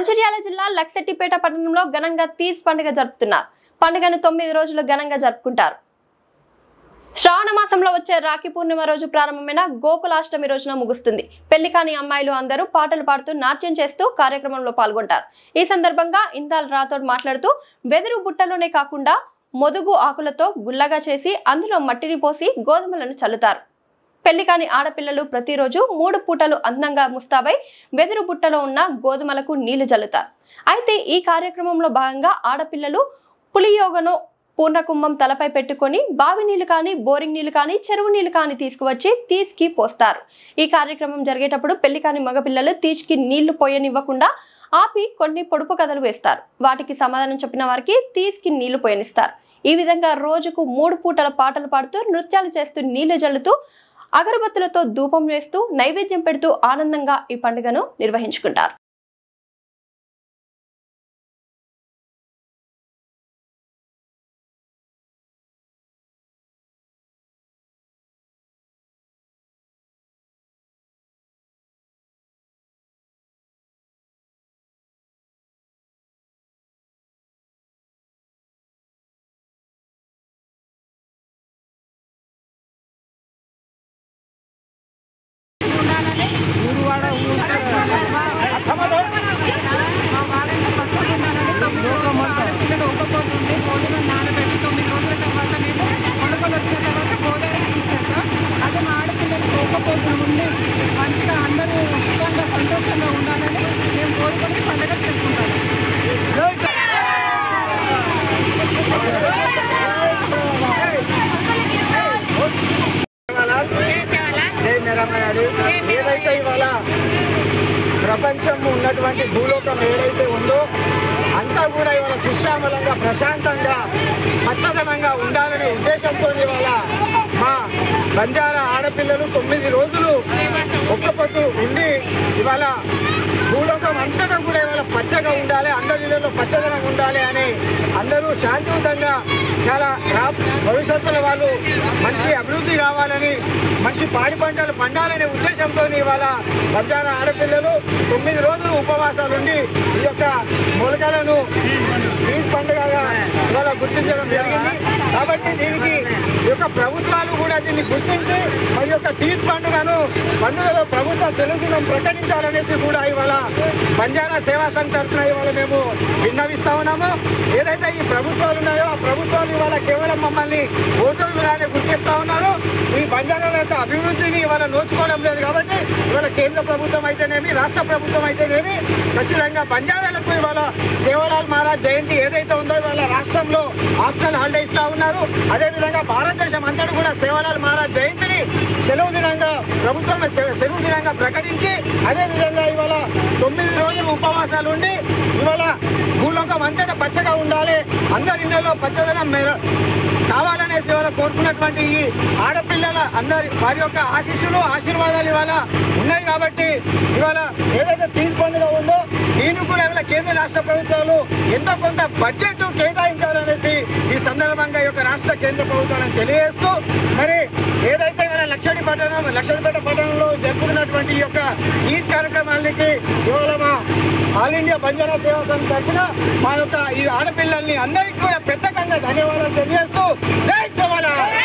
మంచిర్యాల జిల్లా లక్సెట్టిపేట పట్టణంలో ఘనంగా తీజ్ పండుగ జరుపుతున్నారు. పండుగను 9 రోజులు ఘనంగా జరుపుకుంటారు. శ్రావణ మాసంలో వచ్చే రాఖీ పూర్ణిమ రోజు ప్రారంభమైన గోకులాష్టమి రోజున ముగుస్తుంది. పెళ్లి కాని అమ్మాయిలు అందరూ పాటలు పాడుతూ నాట్యం చేస్తూ కార్యక్రమంలో పాల్గొంటారు. ఈ సందర్భంగా ఇందాల్ రాథోడ్ మాట్లాడుతూ వెదురు బుట్టలోనే కాకుండా మొదుగు ఆకులతో గుల్లగా చేసి అందులో మట్టిని పోసి గోధుమలను చల్లుతారు. పెళ్లి కాని ఆడపిల్లలు ప్రతిరోజు 3 పూటలు అందంగా ముస్తాబై వెదురు బుట్టలో ఉన్న గోధుమలకు నీళ్లు జల్లుతారు. అయితే ఈ కార్యక్రమంలో భాగంగా ఆడపిల్లలు పులియోగను పూర్ణకుంభం తలపై పెట్టుకొని బావి నీళ్లు కానీ బోరింగ్ నీళ్లు కానీ చెరువు నీళ్లు కానీ తీసుకువచ్చి తీజ్కి పోస్తారు. ఈ కార్యక్రమం జరిగేటప్పుడు పెళ్లి కాని మగపిల్లలు తీజ్కి నీళ్లు పోయనివ్వకుండా ఆపి కొన్ని పొడుపు కథలు వేస్తారు. వాటికి సమాధానం చెప్పిన వారికి తీజ్కి నీళ్లు పోయనిస్తారు. ఈ విధంగా రోజుకు 3 పూటల పాటలు పాడుతూ నృత్యాలు చేస్తూ నీళ్లు జల్లుతూ అగరబత్తులతో ధూపం వేస్తూ నైవేద్యం పెడుతూ ఆనందంగా ఈ పండుగను నిర్వహించుకుంటారు. మంచిగా అందరూ సుఖంగా సంతోషంగా ఉండాలని మేము కోరుకొని పండుగ చేసుకుంటాము. ఏదైతే ఇవాళ ప్రపంచం ఉన్నటువంటి భూలోకం ఏదైతే ఉందో అంతా కూడా ఇవాళ సుశ్యామలంగా ప్రశాంతంగా పచ్చదనంగా ఉండాలనే ఉద్దేశంతో ఇవాళ మా బంజారా ఆడపిల్లలు 9 రోజులు ఒక్కపొద్దు ఉండి ఇవాళ భూలోకం అంతటా కూడా ఇవాళ పచ్చగా ఉండాలి, అందరి ఇళ్లలో పచ్చదనం ఉండాలి అని అందరూ శాంతియుతంగా చాలా భవిష్యత్తులో వాళ్ళు మంచి అభివృద్ధి కావాలని మంచి పాడి పంటలు పండాలనే ఉద్దేశంతో ఇవాళ బంజారా ఆడపిల్లలు 9 రోజులు ఉపవాసాలుండి ఈ యొక్క మొలకలను తీజ్ పండుగగా ఇవాళ గుర్తించడం జరిగింది. కాబట్టి దీనికి ఈ యొక్క ప్రభుత్వాలు కూడా దీన్ని గుర్తించి ఈ యొక్క తీజ్ పండుగలో ప్రభుత్వ సెలవు దినం ప్రకటించాలనేసి కూడా ఇవాళ బంజారా సేవా సంఘ్ తరఫున ఇవాళ మేము విన్నవిస్తా ఉన్నాము. ఏదైతే ఈ ప్రభుత్వాలు ఉన్నాయో ఆ ప్రభుత్వాలు ఇవాళ కేవలం మమ్మల్ని ఓటర్లుగానే గుర్తిస్తా ఉన్నారు. ఈ బంజారాల యొక్క అభివృద్ధిని ఇవాళ నోచుకోవడం లేదు. కాబట్టి ఇవాళ కేంద్ర ప్రభుత్వం అయితేనేమి రాష్ట్ర ప్రభుత్వం అయితేనేమి ఖచ్చితంగా బంజారాలకు ఇవాళ సేవలాల్ మహారాజ్ జయంతి ఏదైతే ఉందో ఇవాళ రాష్ట్రంలో ఆప్షనల్ హాలిడే ఇస్తా ఉన్నారు. అదేవిధంగా భారతదేశం అంతటా కూడా సేవలాల్ మహారాజ్ జయంతిని సెలవు దినంగా ప్రభుత్వం సెలవు దినంగా ప్రకటించి అదేవిధంగా ఇవాళ 9 రోజులు ఉపవాసాలు ఉండి ఇవాళ భూలోకం అంతటా పచ్చగా ఉండాలి, అందరి ఇళ్లలో పచ్చదనం కావాలనే సేవలు కోరుకున్నటువంటి ఈ ఆడపిల్లల అందరి వారి యొక్క ఆశీర్వాదాలు ఇవాళ ఉన్నాయి. కాబట్టి ఇవాళ ఏదైతే తీజ్ పండుగ ఉందో దీన్ని కూడా ఇవాళ కేంద్ర రాష్ట్ర ప్రభుత్వాలు ఎంతో కొంత బడ్జెట్ కేటాయించాలనేసి ఈ సందర్భంగా ఈ యొక్క రాష్ట్ర కేంద్ర ప్రభుత్వాలను తెలియజేస్తూ మరి ఏదైతే ఇవాళ లక్షడిపేట పట్టణంలో జరుపుతున్నటువంటి ఈ యొక్క తీజ్ కార్యక్రమానికి ఇవాళ మా ఆల్ ఇండియా బంజారా సేవా సంఘ్ తరఫున మా యొక్క ఈ ఆడపిల్లల్ని అందరికీ కూడా ప్రత్యేకంగా ధన్యవాదాలు తెలియజేస్తూ జై సేవలాల్.